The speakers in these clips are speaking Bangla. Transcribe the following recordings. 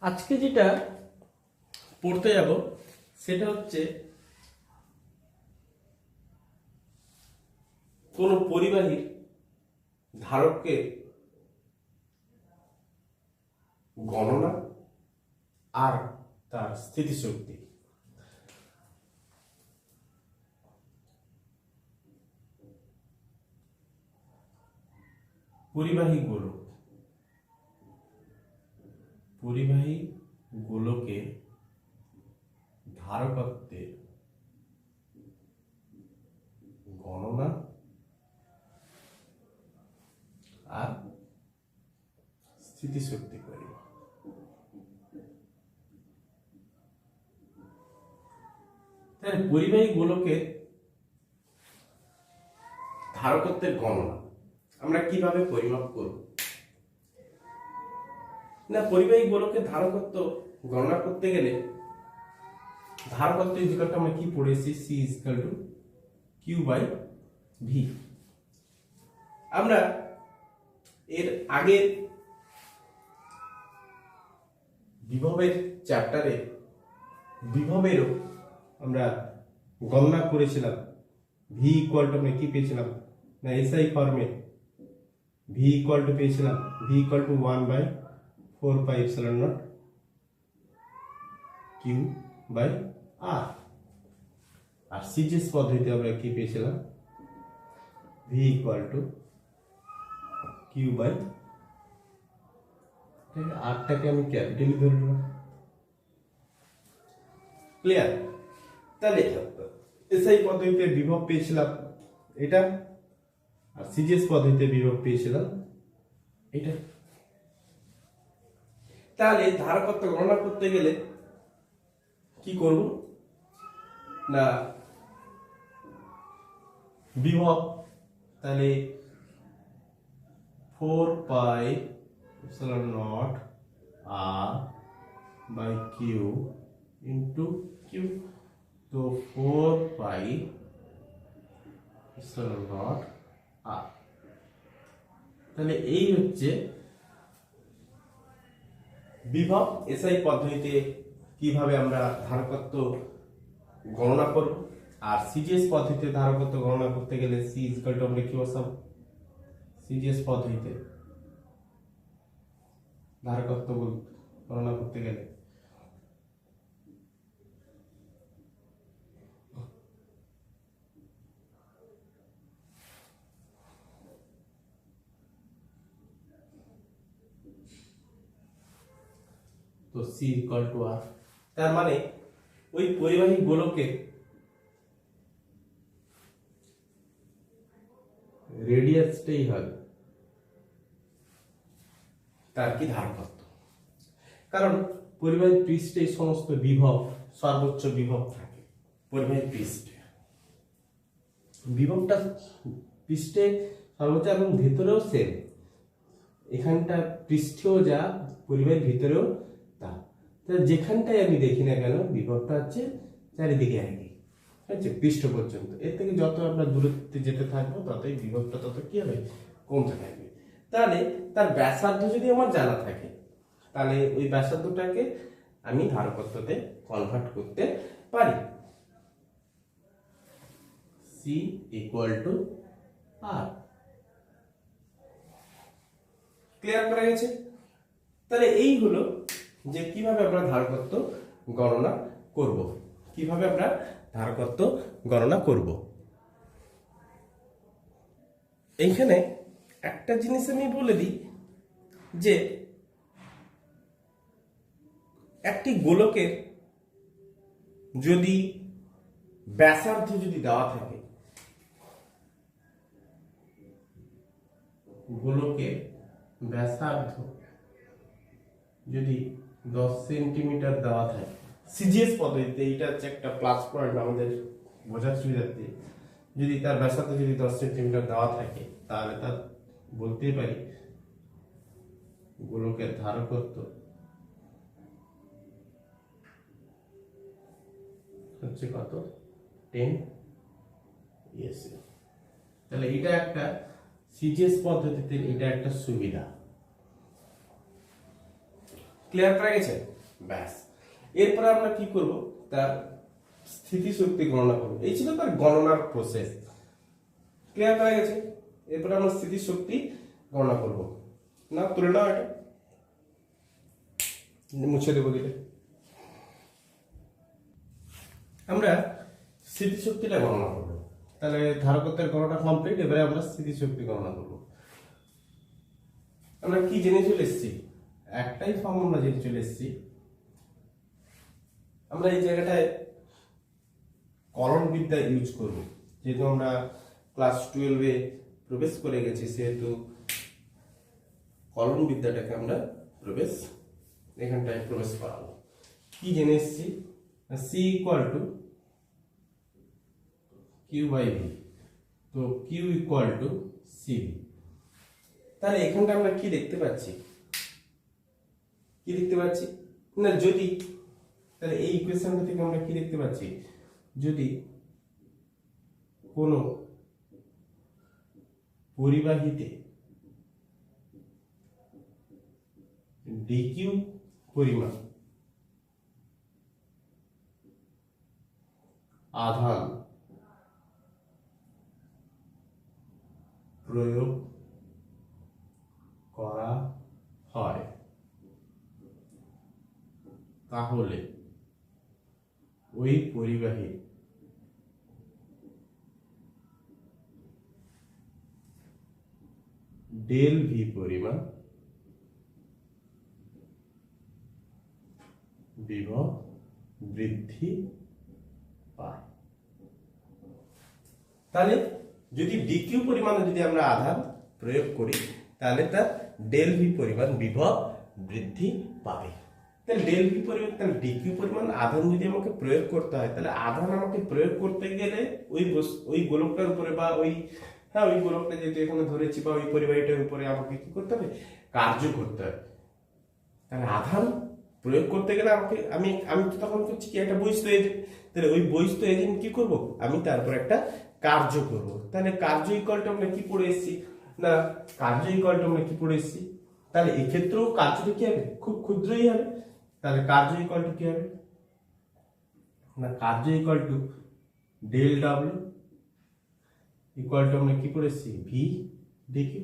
আজকে যেটা পড়তে যাব সেটা হচ্ছে কোন পরিবাহীর ধারককে গণনা আর তার স্থিতিশক্তি। পরিবাহী গোলকে ধারকত্বের গণনা আর স্থিতিশক্তি পরিমাপ। তাহলে পরিবাহী গোলকের ধারকত্বের গণনা আমরা কিভাবে পরিমাপ করব? না, পরিবাহী গোলকের ধারকত্ব গণনা করতে গেলে ধারকত্ব ইকুয়াল টু আমরা কি পড়েছি, C equal to Q by V. আমরা এর আগের বিভবের চ্যাপ্টারে বিভবেরও আমরা গণনা করেছিলাম। ভি ইকুয়াল টু আমরা কি পেয়েছিলাম না, এসআই ফর্মে ভি ইকুয়াল টু পেয়েছিলাম V equal to 1/4 pi epsilon naught q by r. আর সিজিএস পদ্ধতিতে আমরা কি পেয়েছিলাম, V equal to Q by, আরটাকে আমি ক্যাপিটালি ধরে নিলাম। ক্লিয়ার? তাহলে এসআই পদ্ধতিতে বিভব পেয়েছিলাম এটা, আর সিজিএস পদ্ধতিতে বিভব পেয়েছিলাম এটা। তাহলে ধারকত্ব গণনা করতে গেলে কি করব না, বিভব তাহলে 4 pi epsilon naught R by Q into Q. তো 4 পাই এপসিলন নট আর। তাহলে এই হচ্ছে বিভব। এসআই পদ্ধতিতে কিভাবে আমরা ধারকত্ব গণনা করব, আর সিজিএস পদ্ধতিতে ধারকত্ব গণনা করতে গেলে সি ইকুয়াল টু আমরা কি বসাবো, সিজিএস পদ্ধতিতে ধারকত্ব গণনা করতে গেলে তো সি ইকুয়াল টু আর। তার মানে ওই পরিবাহী গোলকে রেডিয়াসটাই হবে তার কি ধারকত্ব। কারণ পরিবাহী পৃষ্ঠে সমস্ত বিভব, সর্বোচ্চ বিভব থাকে পরিবাহী পৃষ্ঠে। বিভবটা পৃষ্ঠে সর্বোচ্চ এবং ভেতরেও সেম, এখানটা পৃষ্ঠেও যা পরিবাহীর ভিতরেও তা। যেখানটাই আমি দেখি না কেন বিভবটা হচ্ছে চারিদিকে একই, হচ্ছে পৃষ্ঠ পর্যন্ত। এর থেকে যত আমরা দূরত্বে যেতে থাকবো ততই বিভবটা তত কি হবে, কমতে থাকবে। তাহলে তার ব্যাসার্ধ যদি আমার জানা থাকে তাহলে ওই ব্যাসার্ধটাকে আমি ধারকত্বতে কনভার্ট করতে পারি। C equal to R. Clear করা গেছে? তাহলে এই হলো যে কিভাবে আমরা ধারকত্ব গণনা করব, কিভাবে আমরা ধারকত্ব গণনা করব। এইখানে একটা জিনিস আমি বলে দিই যে একটি গোলকের যদি ব্যাসার্ধ যদি দেওয়া থাকে, গোলকের ব্যাসার্ধ যদি 10 সেন্টিমিটার দেওয়া থাকে, সিজিএস পদ্ধতিতে এটা হচ্ছে একটা প্লাস পয়েন্ট আমাদের বোঝার সুবিধার্থে। যদি তার ব্যাসার্ধ যদি 10 সেন্টিমিটার দেওয়া থাকে তাহলে তার বলতেই পারি গোলকের ধারকত্ব হচ্ছে কত, 10 ইএসএ। তাহলে এটা একটা সিজিএস পদ্ধতিতে এটা একটা সুবিধা। ক্লিয়ার করা গেছে? ব্যাস, এরপরে আমরা কি করব, তার স্থিতিশক্তি গণনা করব। এই ছিল তার গণনার প্রসেস। ক্লিয়ার করা গেছে? এরপরে আমরা স্থিতিশক্তি গণনা করব। না তুলে নাও, এটা মুছে দেবো দিলে। আমরা স্থিতিশক্তিটা গণনা করব। তাহলে ধারকত্বের গণনা কমপ্লিট, এবারে আমরা স্থিতিশক্তি গণনা করব। আমরা কি জেনে চলে এসেছি? একটাই ফর্মুলা জেনে চলে এসেছি। আমরা এই জায়গাটায় কলন বিদ্যা ইউজ করব, যেহেতু আমরা ক্লাস 12-এ প্রবেশ করে গেছি, সেহেতু কলন বিদ্যাটাকে আমরা এখানটায় প্রবেশ করাবো। কি জেনে এসেছি? C equal to Q by V, তো কিউ ইকুয়াল টু সিভি। তাহলে এখানটা আমরা কি দেখতে পাচ্ছি? না যদি, তাহলে এই ইকুয়েশনটা থেকে আমরা কি দেখতে পাচ্ছি? যদি কোনো পরিবাহীতে ডিকিউ পরিমাণ আধান প্রয়োগ করা হয়, তাহলে ওই পরিবাহী ডেল ভি পরিমাণ বিভব বৃদ্ধি পায়। তাহলে যদি ডিকিউ পরিমাণে যদি আমরা আধান প্রয়োগ করি, তাহলে তার ডেল ভি পরিমাণ বিভব বৃদ্ধি পাবে। তাহলে ডেল ভি পরিমাণ, তাহলে ডিকিউ পরিমাণ আধান যদি আমাকে প্রয়োগ করতে হয়, তাহলে আধান আমাকে প্রয়োগ করতে গেলে ওই গোলকটার উপরে বা ওই গোলকটা যেহেতু এখানে ধরেছি বা ওই পরিবাহীটার উপরে আমাকে কি করতে হবে? কার্য করতে হবে। তাহলে আধান প্রয়োগ করতে গেলে আমাকে আমি তো তখন করছি কি, একটা বহিস্থ এজেন্ট। তাহলে ওই বহিস্থ এজেন্ট কি করব? আমি তারপর একটা কার্য করব। তাহলে কার্য ইকুয়ালটা আমরা কি পড়ে এসেছি? না কার্য ইকুয়ালটা আমরা কি পড়ে এসেছি? তাহলে এক্ষেত্রেও কার্যটা কি হবে? খুব ক্ষুদ্রই হবে। তাহলে কার্য ইকুয়াল টু কি হবে? না কার্য equal to del W equal to আমরা কি পড়েছি? V DQ.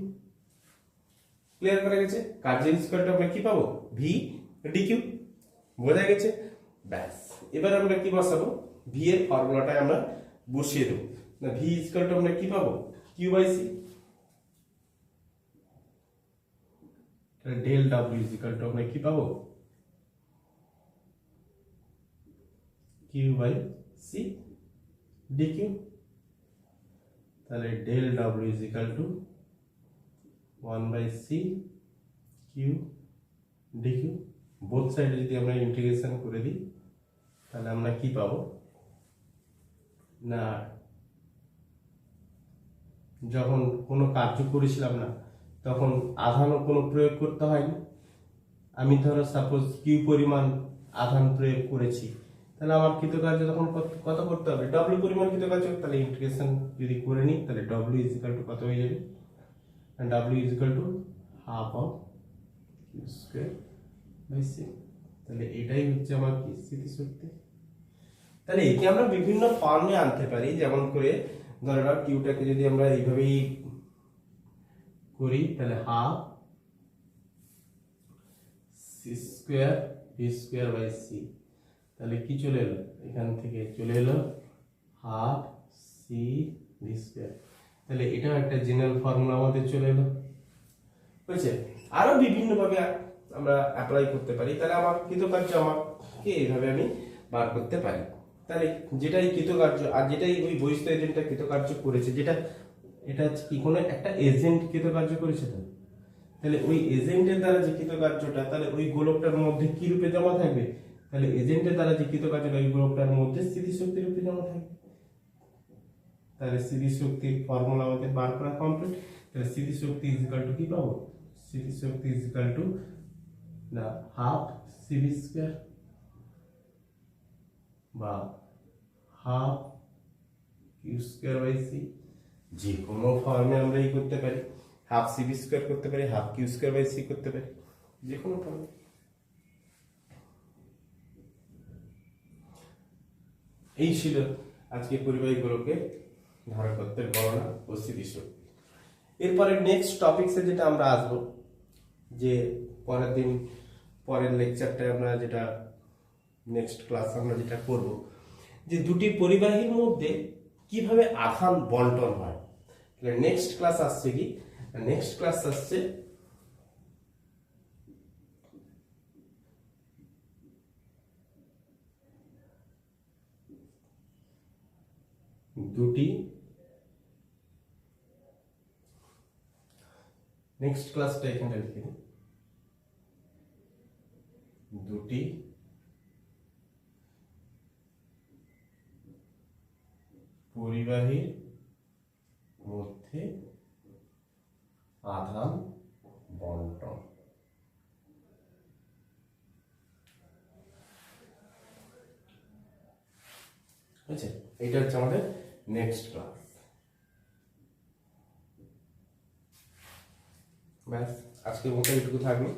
ক্লিয়ার করা গেছে? কার্য ইকুয়াল টু আমরা কি পাবো? V DQ. বোঝা গেছে? ব্যাস, এবার আমরা কি বসাবো? ভি এর ফর্মুলাটা আমরা বসিয়ে দেবো। না ভি ইকুয়াল টু আমরা কি পাবো? Q by c. Del W equal to আমরা কি পাবো? Q by c dq. তাহলে del W equal to 1/c q dq. Both সাইডে যদি আমরা ইন্টিগ্রেশন করে দিই, তাহলে আমরা কি পাবো? না যখন কোনো কার্য করেছিলাম না, তখন আধানও কোনো প্রয়োগ করতে হয়নি। আমি ধরো সাপোজ কিউ পরিমাণ আধান প্রয়োগ করেছি, তাহলে আমার কৃতকার্য তখন কত করতে হবে? ডব্লিউ পরিমাণ কৃতকার্য। তাহলে ইন্টিগ্রেশন যদি করে নিই, তাহলে ডব্লিউ ইজ ইকুয়াল টু কত হয়ে যাবে? W is equal to half of Q square by C. তাহলে এটাই হচ্ছে আমার কি? স্থিতিশক্তি। তাহলে একে আমরা বিভিন্ন ফর্মে আনতে পারি, যেমন করে ধরে নাও কিউটাকে যদি আমরা এইভাবেই করি, তাহলে half C square V square by C. তাহলে কি চলে এলো? এখান থেকে চলে এলো হাফ সি ভি স্কয়ার। তাহলে এটা একটা জেনারেল ফর্মুলা আমাদের চলে এলো। বুঝছে? আরো বিভিন্ন ভাবে আমরা অ্যাপ্লাই করতে পারি। তাহলে আমার কৃতকার্য আমাকে এইভাবে আমি বার করতে পারি। তাহলে যেটাই কৃতকার্য আর যেটাই ওই বহিস্থ এজেন্টটা কৃতকার্য করেছে, যেটা এটা হচ্ছে কি, কোনো একটা এজেন্ট কৃতকার্য করেছে। তাহলে ওই এজেন্টের দ্বারা যে কৃতকার্যটা, তাহলে ওই গোলকটার মধ্যে কি রূপে জমা থাকবে? তাহলে এজেন্টের দ্বারা যে কৃতকার্যটা ওই গোলকটার মধ্যে স্থিতিশক্তি রূপে জমা থাকবে। তাহলে স্থিতিশক্তির ফর্মুলা আমাদের বার করা কমপ্লিট। তাহলে স্থিতিশক্তি ইজ ইকুয়াল টু কি পাবো? স্থিতিশক্তি ইজ ইকুয়াল টু না হাফ সিভি স্কয়ার বা half Q square by C. যে কোনো ফর্মে আমরা এই করতে পারি, হাফ সিভি স্কয়ার করতে পারি, half Q square by C করতে পারি, যে কোনো ফর্মে। এই ছিল আজকে পরিবাহী গোলকের ধারকত্বের গণনা ও স্থিতিশক্তি। এরপরে নেক্সট টপিকসে যেটা আমরা আসবো, যে পরের লেকচারটায় আমরা যেটা নেক্সট ক্লাস আমরা যেটা করব, যে দুটি পরিবাহীর মধ্যে কিভাবে আধান বন্টন হয়। তাহলে নেক্সট ক্লাস আসছে কি, নেক্সট ক্লাস আসছে নেক্সট ক্লাসটা এখানে লিখে দিই, দুটি পরিবাহীর মধ্যে আধান বন্টন। আচ্ছা, এটা হচ্ছে আমাদের নেক্সট ক্লাস। ব্যাস, আজকের মতো এইটুকু থাকলো।